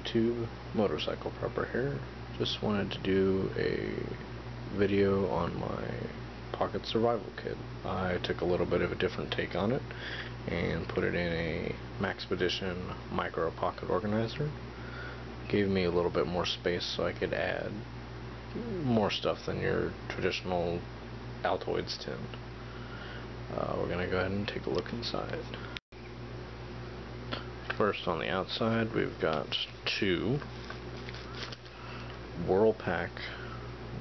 YouTube, Motorcycle Prepper here. Just wanted to do a video on my pocket survival kit. I took a little bit of a different take on it and put it in a Maxpedition micro pocket organizer. Gave me a little bit more space so I could add more stuff than your traditional Altoids tin. We're going to go ahead and take a look inside. First, on the outside, we've got two Whirl pack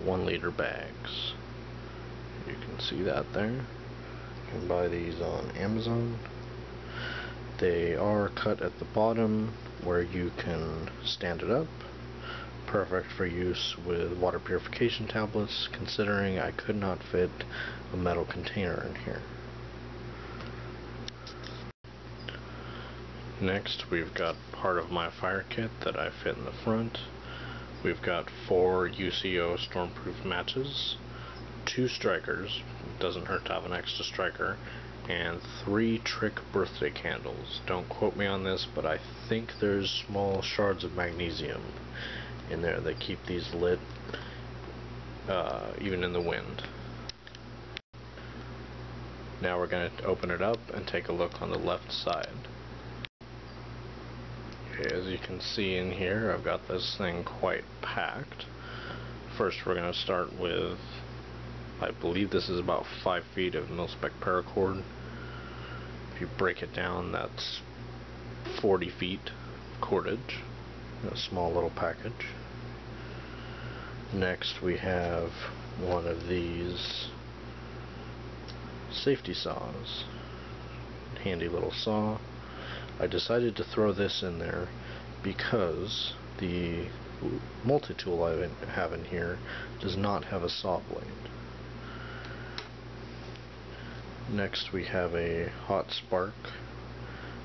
1 liter bags. You can see that there. You can buy these on Amazon. They are cut at the bottom where you can stand it up. Perfect for use with water purification tablets, considering I could not fit a metal container in here. Next, we've got part of my fire kit that I fit in the front. We've got 4 UCO Stormproof matches, 2 strikers, doesn't hurt to have an extra striker, and 3 trick birthday candles. Don't quote me on this, but I think there's small shards of magnesium in there that keep these lit even in the wind. Now we're going to open it up and take a look on the left side. Okay, as you can see in here, I've got this thing quite packed. First, we're going to start with, I believe this is about 5 feet of mil-spec paracord. If you break it down, that's 40 feet cordage. A small little package. Next, we have one of these safety saws. Handy little saw. I decided to throw this in there because the multi-tool I have in here does not have a saw blade. Next, we have a hot spark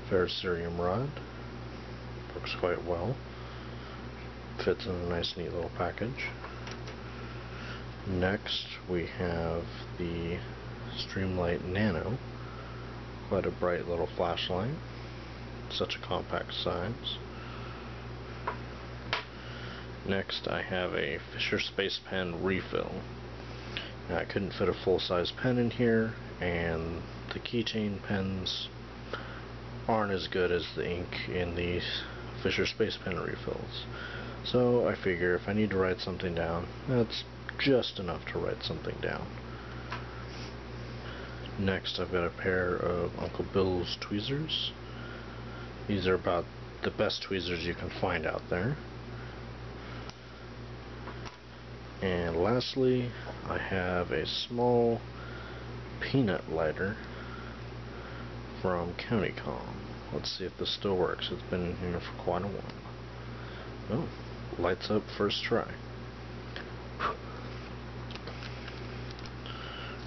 ferrocerium rod. Works quite well. Fits in a nice neat little package. Next, we have the Streamlight Nano. Quite a bright little flashlight. Such a compact size. Next, I have a Fisher Space Pen refill. Now, I couldn't fit a full-size pen in here, and the keychain pens aren't as good as the ink in these Fisher Space Pen refills. So I figure if I need to write something down, that's just enough to write something down. Next, I've got a pair of Uncle Bill's tweezers. These are about the best tweezers you can find out there. And lastly, I have a small peanut lighter from Comm. Let's see if this still works. It's been in here for quite a while. Oh, lights up first try.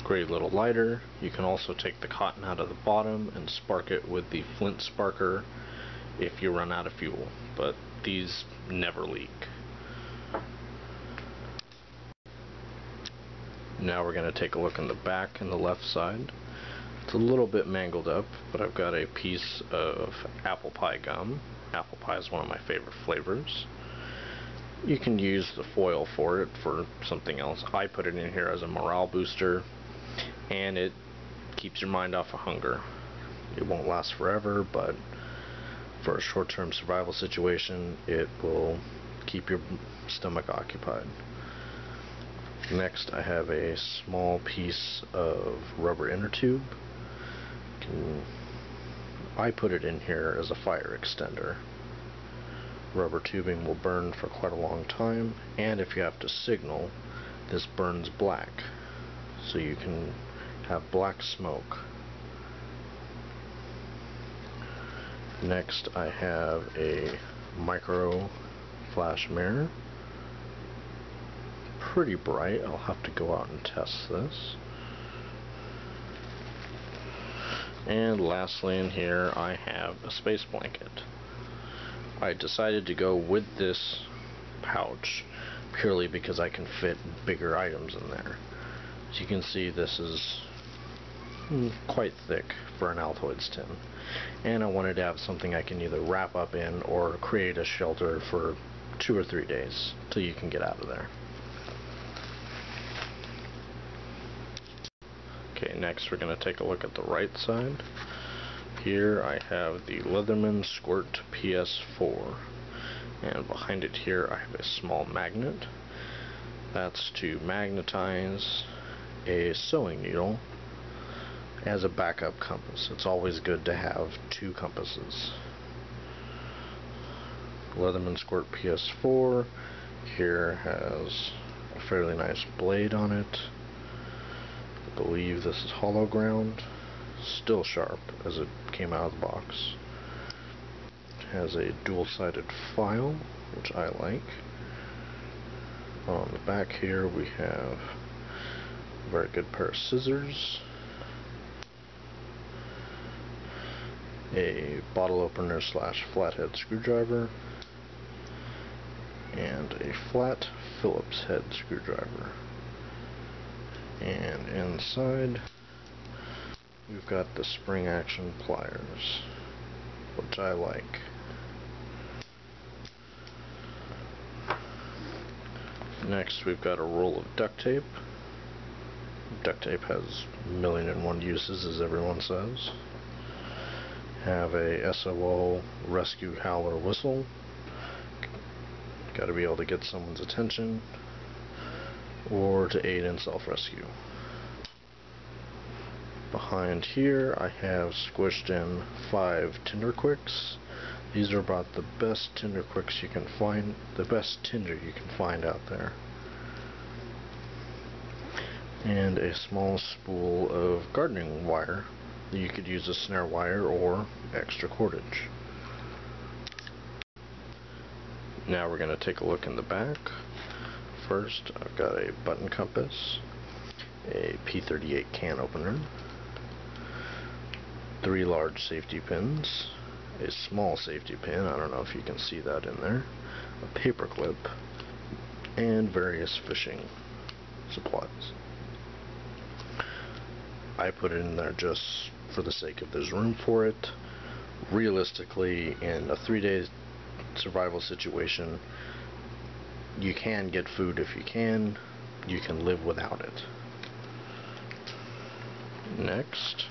Great little lighter. You can also take the cotton out of the bottom and spark it with the flint sparker if you run out of fuel, but these never leak. Now we're going to take a look in the back and the left side. It's a little bit mangled up, but I've got a piece of apple pie gum. Apple pie is one of my favorite flavors. You can use the foil for it for something else. I put it in here as a morale booster, and it keeps your mind off of hunger. It won't last forever, but for a short-term survival situation, it will keep your stomach occupied. Next, I have a small piece of rubber inner tube. I put it in here as a fire extender. Rubber tubing will burn for quite a long time, and if you have to signal, this burns black, so you can have black smoke. Next, I have a micro flash mirror. Pretty bright. I'll have to go out and test this. And lastly, in here I have a space blanket. I decided to go with this pouch purely because I can fit bigger items in there. As you can see, this is quite thick for an Altoids tin. And I wanted to have something I can either wrap up in or create a shelter for 2 or 3 days till you can get out of there. Okay, next we're going to take a look at the right side. Here I have the Leatherman Squirt PS4, and behind it here I have a small magnet. That's to magnetize a sewing needle as a backup compass. It's always good to have 2 compasses. Leatherman Squirt PS4 here has a fairly nice blade on it. I believe this is hollow ground, still sharp as it came out of the box. It has a dual-sided file, which I like. On the back here we have a very good pair of scissors, a bottle opener slash flathead screwdriver, and a flat Phillips head screwdriver. And inside we've got the spring action pliers, which I like. Next we've got a roll of duct tape. Duct tape has a million and one uses, as everyone says. Have a SOO rescue howler whistle. Got to be able to get someone's attention or to aid in self-rescue. Behind here I have squished in 5 Tinder Quiks. These are about the best Tinder Quiks you can find, the best Tinder you can find out there. And a small spool of gardening wire that you could use as snare wire or extra cordage. Now we're going to take a look in the back. First, I've got a button compass, a P38 Can Opener, 3 large safety pins, a small safety pin, I don't know if you can see that in there, a paperclip, and various fishing supplies. I put it in there just for the sake of there's room for it. Realistically, in a 3-day survival situation, you can get food if you can live without it. Next,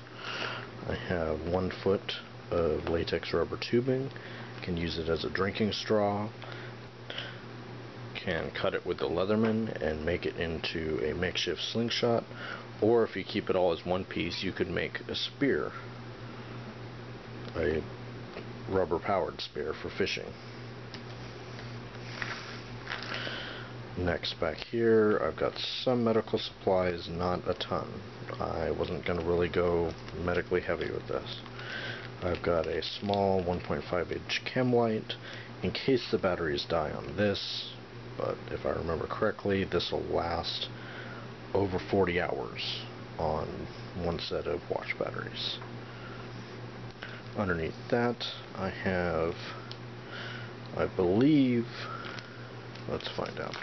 I have 1 foot of latex rubber tubing. Can use it as a drinking straw. Can cut it with the Leatherman and make it into a makeshift slingshot, or if you keep it all as one piece, you could make a spear, a rubber powered spear for fishing. Next, back here I've got some medical supplies, not a ton. I wasn't going to really go medically heavy with this. I've got a small 1.5 inch chem light in case the batteries die on this, but if I remember correctly, this will last over 40 hours on 1 set of watch batteries. Underneath that I have, I believe, let's find out,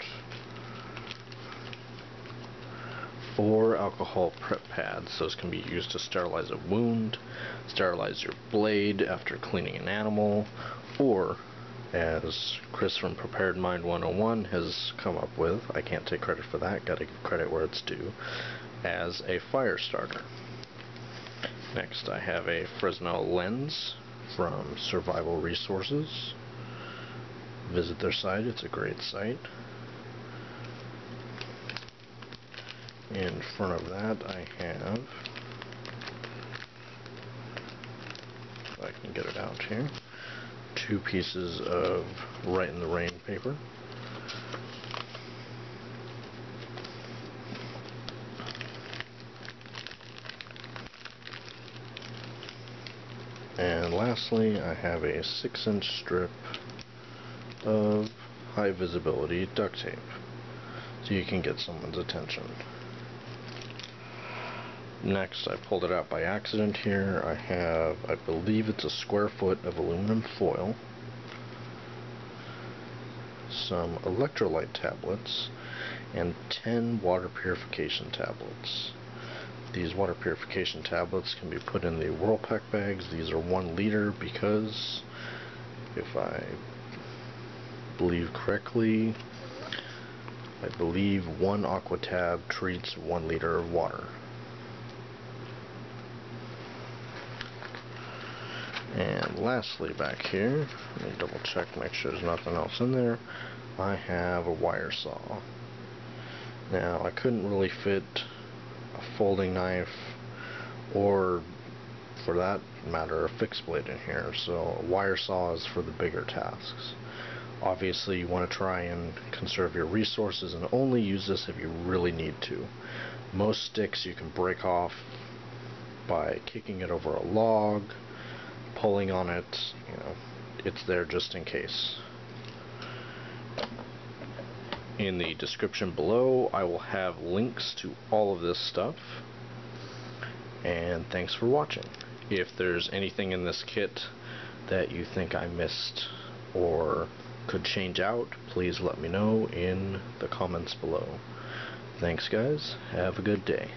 4 alcohol prep pads. Those can be used to sterilize a wound, sterilize your blade after cleaning an animal, or, as Chris from Prepared Mind 101 has come up with, I can't take credit for that, gotta give credit where it's due, as a fire starter. Next I have a Fresnel lens from Survival Resources. Visit their site, it's a great site. In front of that I have, if I can get it out here, 2 pieces of Right in the Rain paper. And lastly, I have a 6-inch strip of high visibility duct tape, so you can get someone's attention. Next, I pulled it out by accident here. I have, I believe it's a square foot of aluminum foil, some electrolyte tablets, and 10 water purification tablets. These water purification tablets can be put in the Whirl pack bags. These are 1 liter because, if I believe correctly, I believe 1 aqua tab treats 1 liter of water. And lastly, back here, let me double check, make sure there's nothing else in there. I have a wire saw. Now, I couldn't really fit a folding knife, or for that matter, a fixed blade in here, so a wire saw is for the bigger tasks. Obviously, you want to try and conserve your resources and only use this if you really need to. Most sticks you can break off by kicking it over a log, pulling on it, you know, it's there just in case. In the description below, I will have links to all of this stuff. And thanks for watching. If there's anything in this kit that you think I missed or could change out, please let me know in the comments below. Thanks guys, have a good day.